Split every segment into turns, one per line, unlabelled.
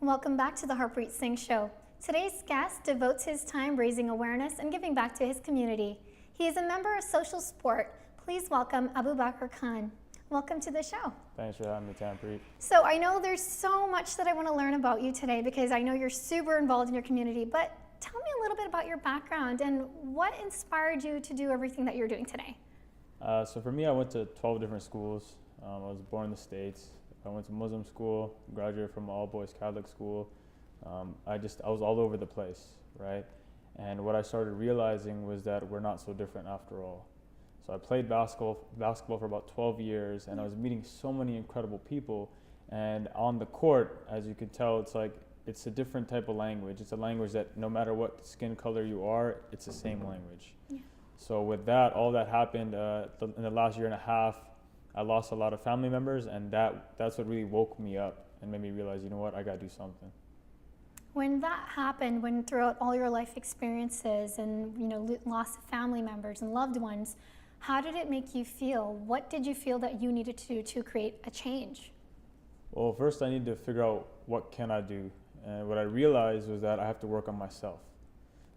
Welcome back to the Harpreet Singh Show. Today's guest devotes his time raising awareness and giving back to his community. He is a member of Social Sport. Please welcome Bakr Khan. Welcome to the show.
Thanks for having me, Harpreet.
So I know there's so much that I want to learn about you today because I know you're super involved in your community, but tell me a little bit about your background and what inspired you to do everything that you're doing today. So
for me, I went to 12 different schools. I was born in the States. I went to Muslim school, graduated from an all-boys Catholic school. I was all over the place, right? And what I started realizing was that we're not so different after all. So I played basketball for about 12 years, and I was meeting so many incredible people. And on the court, as you can tell, it's a different type of language. It's a language that no matter what skin color you are, it's the same language. Yeah. So with that, all that happened in the last year and a half. I lost a lot of family members, and that's what really woke me up and made me realize, you know what, I gotta do something.
When that happened, when throughout all your life experiences and loss of family members and loved ones, how did it make you feel? What did you feel that you needed to do to create a change?
Well, first I needed to figure out what can I do, and what I realized was that I have to work on myself.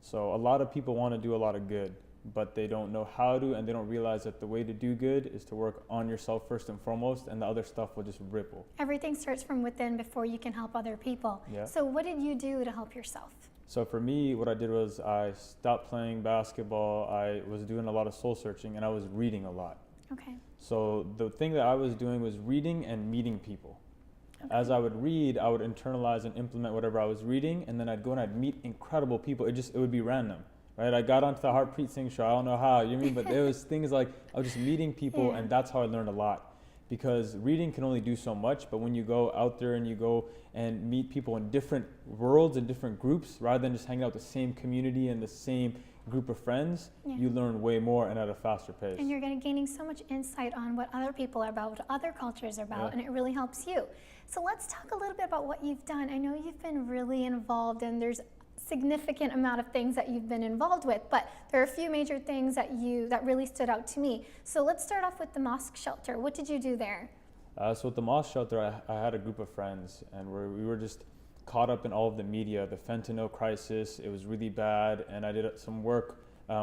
So a lot of people want to do a lot of good, but they don't know how to, and they don't realize that the way to do good is to work on yourself first and foremost, and the other stuff will just ripple.
Everything starts from within before you can help other people.
Yeah.
So what did you do to help yourself?
So for me, what I did was I stopped playing basketball. I was doing a lot of soul searching, and I was reading a lot.
Okay.
So the thing that I was doing was reading and meeting people. Okay. As I would read, I would internalize and implement whatever I was reading, and then I'd go and I'd meet incredible people. It would be random. Right, I got onto the Harpreet Singh Show. I don't know how, you know what I mean? But there was things like I was just meeting people, yeah. And that's how I learned a lot. Because reading can only do so much, but when you go out there and you go and meet people in different worlds and different groups, rather than just hanging out the same community and the same group of friends, yeah. You learn way more and at a faster pace.
And you're gaining so much insight on what other people are about, what other cultures are about, yeah. And it really helps you. So let's talk a little bit about what you've done. I know you've been really involved, and there's significant amount of things that you've been involved with, but there are a few major things that really stood out to me. So let's start off with the mosque shelter. What did you do there?
So with the mosque shelter, I had a group of friends, and we were just caught up in all of the media, the fentanyl crisis. It was really bad, and I did some work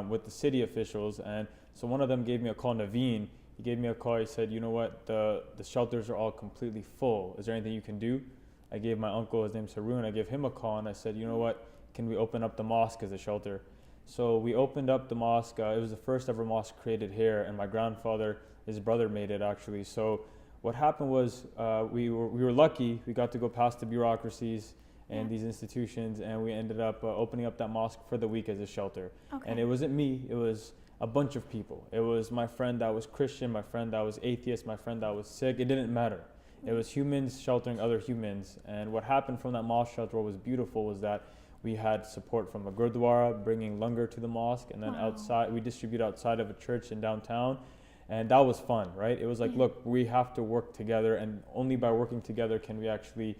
with the city officials, and so one of them gave me a call, Naveen. He gave me a call. He said, you know what, the shelters are all completely full. Is there anything you can do? I gave my uncle, his name's Haroon, I gave him a call, and I said, you know what, can we open up the mosque as a shelter? So we opened up the mosque. It was the first ever mosque created here, and my grandfather, his brother, made it actually. So what happened was we were lucky. We got to go past the bureaucracies and these institutions, and we ended up opening up that mosque for the week as a shelter. Okay. And it wasn't me, it was a bunch of people. It was my friend that was Christian, my friend that was atheist, my friend that was sick. It didn't matter. It was humans sheltering other humans. And what happened from that mosque shelter, what was beautiful was that we had support from a gurdwara, bringing langar to the mosque, and then outside, we distribute outside of a church in downtown, and that was fun, right? It was like, look, we have to work together, and only by working together can we actually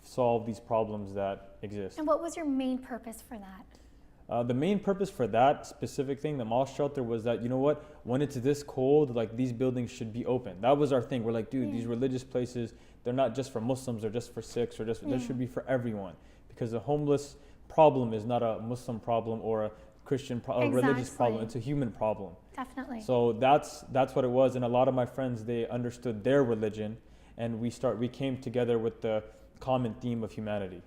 solve these problems that exist.
And what was your main purpose for that?
The main purpose for that specific thing, the mosque shelter, was that, you know what, when it's this cold, like these buildings should be open. That was our thing. We're like, dude, these religious places, they're not just for Muslims, they're just for Sikhs, or just, they should be for everyone. Because the homeless problem is not a Muslim problem or a Christian a religious problem. It's a human problem.
Definitely.
So that's what it was. And a lot of my friends, they understood their religion, and we came together with the common theme of humanity.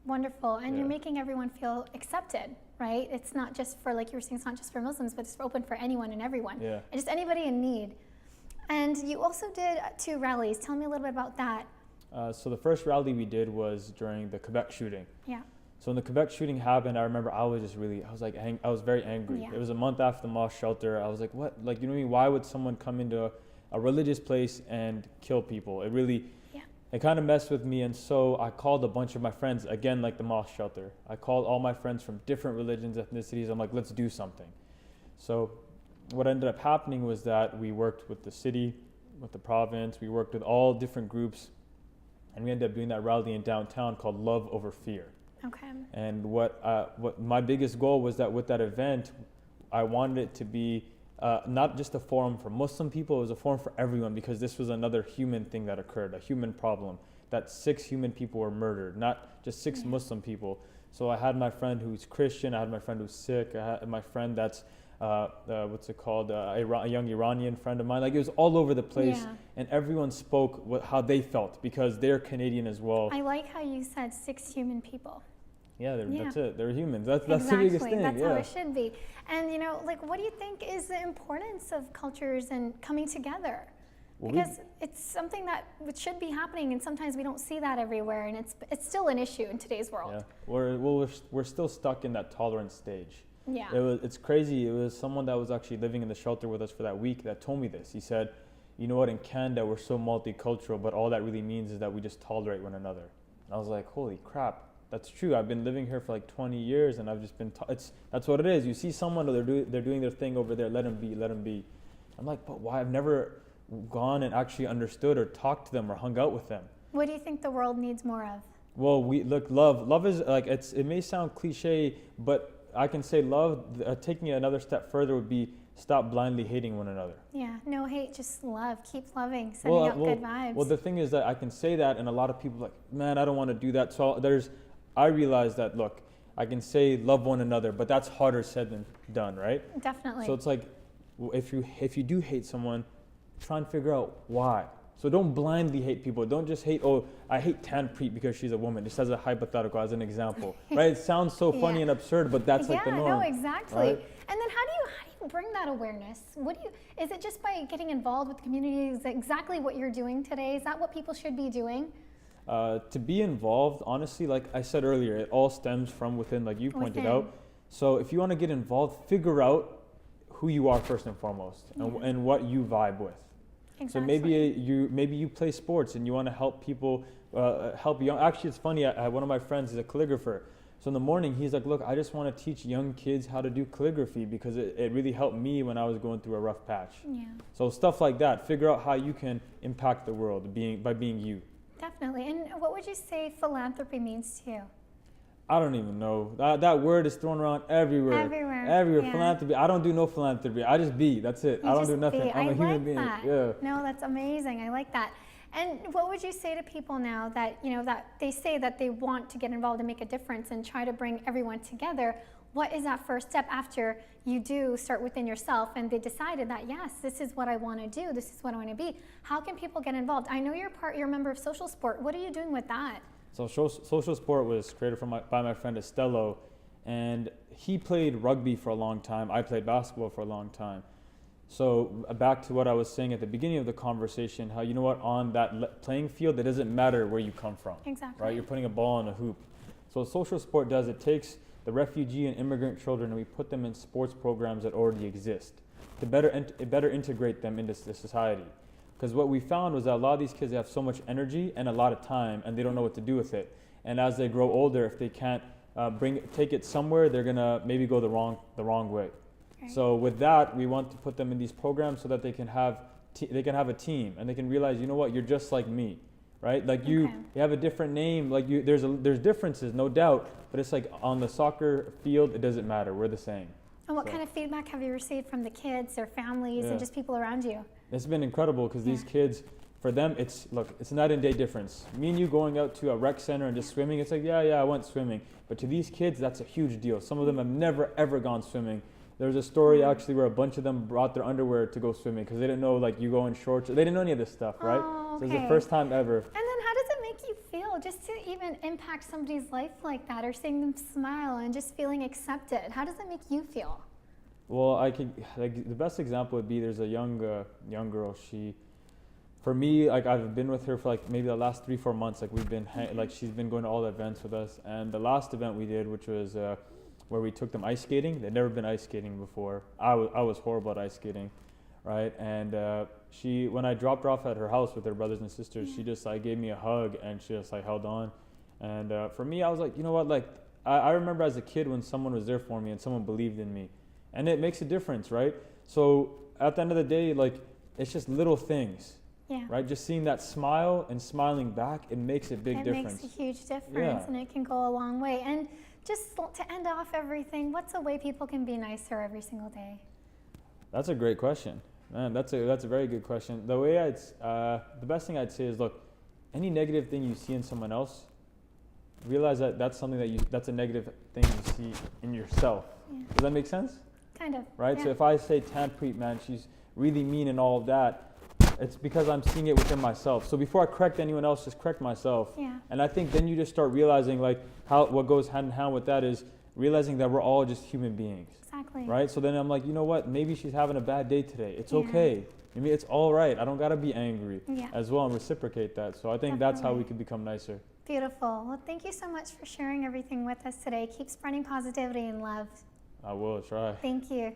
Wonderful. And you're making everyone feel accepted, right? It's not just for, like you were saying, it's not just for Muslims, but it's open for anyone and everyone. Yeah. And just anybody in need. And you also did 2 rallies. Tell me a little bit about that.
So the first rally we did was during the Quebec shooting.
Yeah.
So when the Quebec shooting happened, I remember I was very angry. Yeah. It was a month after the mosque shelter. I was like, what? Like, you know what I mean? Why would someone come into a religious place and kill people? It really, it kind of messed with me. And so I called a bunch of my friends, again, like the mosque shelter. I called all my friends from different religions, ethnicities. I'm like, let's do something. So what ended up happening was that we worked with the city, with the province. We worked with all different groups. And we ended up doing that rally in downtown called Love Over Fear.
Okay.
And what my biggest goal was that with that event, I wanted it to be not just a forum for Muslim people, it was a forum for everyone, because this was another human thing that occurred, a human problem that 6 human people were murdered, not just 6 Muslim people. So I had my friend who's Christian, I had my friend who's Sikh, I had my friend that's a young Iranian friend of mine. Like, it was all over the place, and everyone spoke how they felt because they're Canadian as well.
I like how you said 6 human people.
Yeah, that's it. They're humans. That's
Exactly.
the biggest thing.
That's how it should be. And like, what do you think is the importance of cultures and coming together? Because it's something that should be happening, and sometimes we don't see that everywhere, and it's still an issue in today's world.
Yeah, we're still stuck in that tolerance stage.
Yeah.
It's crazy. It was someone that was actually living in the shelter with us for that week that told me this. He said, you know what, in Canada we're so multicultural, but all that really means is that we just tolerate one another. And I was like, holy crap, that's true. I've been living here for like 20 years, and I've just been that's what it is. You see someone, they're doing their thing over there, let them be. I'm like, but why? I've never gone and actually understood or talked to them or hung out with them.
What do you think the world needs more of?
Well, love is like, it may sound cliche, but I can say love, taking it another step further would be stop blindly hating one another.
Yeah, no hate, just love. Keep loving, sending out good vibes.
Well, the thing is that I can say that, and a lot of people are like, man, I don't want to do that. So I realize that, look, I can say love one another, but that's harder said than done, right?
Definitely.
So it's like, if you do hate someone, try and figure out why. So don't blindly hate people. Don't just hate, oh, I hate Tanpreet because she's a woman, just as a hypothetical, as an example, right? It sounds so funny and absurd, but that's like the norm.
Yeah, no, exactly.
Right?
And then how do you bring that awareness? Is it just by getting involved with the community? Is that exactly what you're doing today? Is that what people should be doing?
To be involved, honestly, like I said earlier, it all stems from within, like you pointed out. So if you want to get involved, figure out who you are first and foremost, and what you vibe with. Exactly. So maybe you play sports and you want to help people, help young. Actually, it's funny. One of my friends is a calligrapher. So in the morning, he's like, look, I just want to teach young kids how to do calligraphy because it really helped me when I was going through a rough patch.
Yeah.
So stuff like that. Figure out how you can impact the world by being you.
Definitely. And what would you say philanthropy means to you?
I don't even know. That word is thrown around everywhere. Everywhere. Yeah. Philanthropy. I don't do no philanthropy. I just be. That's it. I don't do nothing. I'm a human being. Yeah.
No, that's amazing. I like that. And what would you say to people now that, that they say that they want to get involved and make a difference and try to bring everyone together? What is that first step after you do start within yourself and they decided that, yes, this is what I want to do, this is what I want to be? How can people get involved? I know you're a member of Social Sport. What are you doing with that?
So Social Sport was created by my friend Estello, and he played rugby for a long time. I played basketball for a long time. So back to what I was saying at the beginning of the conversation, how, you know what, on that playing field, it doesn't matter where you come from.
Exactly.
Right? You're putting a ball in a hoop. So what Social Sport does, it takes the refugee and immigrant children and we put them in sports programs that already exist to better integrate them into the society. Because what we found was that a lot of these kids have so much energy and a lot of time, and they don't know what to do with it. And as they grow older, if they can't take it somewhere, they're gonna maybe go the wrong way. Right. So with that, we want to put them in these programs so that they can have a team, and they can realize, you know what, you're just like me, right? Like you have a different name, like there's differences, no doubt, but it's like on the soccer field, it doesn't matter. We're the same.
And what kind of feedback have you received from the kids, their families, and just people around you?
It's been incredible because these kids, for them, it's a night and day difference. Me and you going out to a rec center and just swimming, it's like, yeah, I went swimming. But to these kids, that's a huge deal. Some of them have never, ever gone swimming. There was a story actually where a bunch of them brought their underwear to go swimming because they didn't know, like, you go in shorts. They didn't know any of this stuff, right?
Oh,
so it was the first time ever.
And then how does it make you feel just to even impact somebody's life like that, or seeing them smile and just feeling accepted? How does it make you feel?
Well, the best example would be there's a young girl. For me, like, I've been with her for like maybe the last 3-4 months. Like, we've been she's been going to all the events with us. And the last event we did, which was where we took them ice skating. They'd never been ice skating before. I was horrible at ice skating, right? And when I dropped her off at her house with her brothers and sisters, she just like gave me a hug and she just like held on. And for me, I was like, you know what? Like, I remember as a kid when someone was there for me and someone believed in me. And it makes a difference, right? So at the end of the day, like, it's just little things, right? Just seeing that smile and smiling back, it makes a big difference.
It makes a huge difference, and it can go a long way. And just to end off everything, what's a way people can be nicer every single day?
That's a great question, man. That's a very good question. The best thing I'd say is, look, any negative thing you see in someone else, realize that that's something that's a negative thing you see in yourself.
Yeah.
Does that make sense?
Kind of.
Right?
Yeah.
So if I say Tanpreet, man, she's really mean and all of that, it's because I'm seeing it within myself. So before I correct anyone else, just correct myself.
Yeah.
And I think then you just start realizing like what goes hand in hand with that is realizing that we're all just human beings.
Exactly.
Right? So then I'm like, you know what? Maybe she's having a bad day today. It's
Yeah.
okay. I mean, it's all right. I don't got to be angry
Yeah.
as well and reciprocate that. So I think that's how we
Definitely.
can become nicer.
Beautiful. Well, thank you so much for sharing everything with us today. Keep spreading positivity and love.
I will try.
Thank you.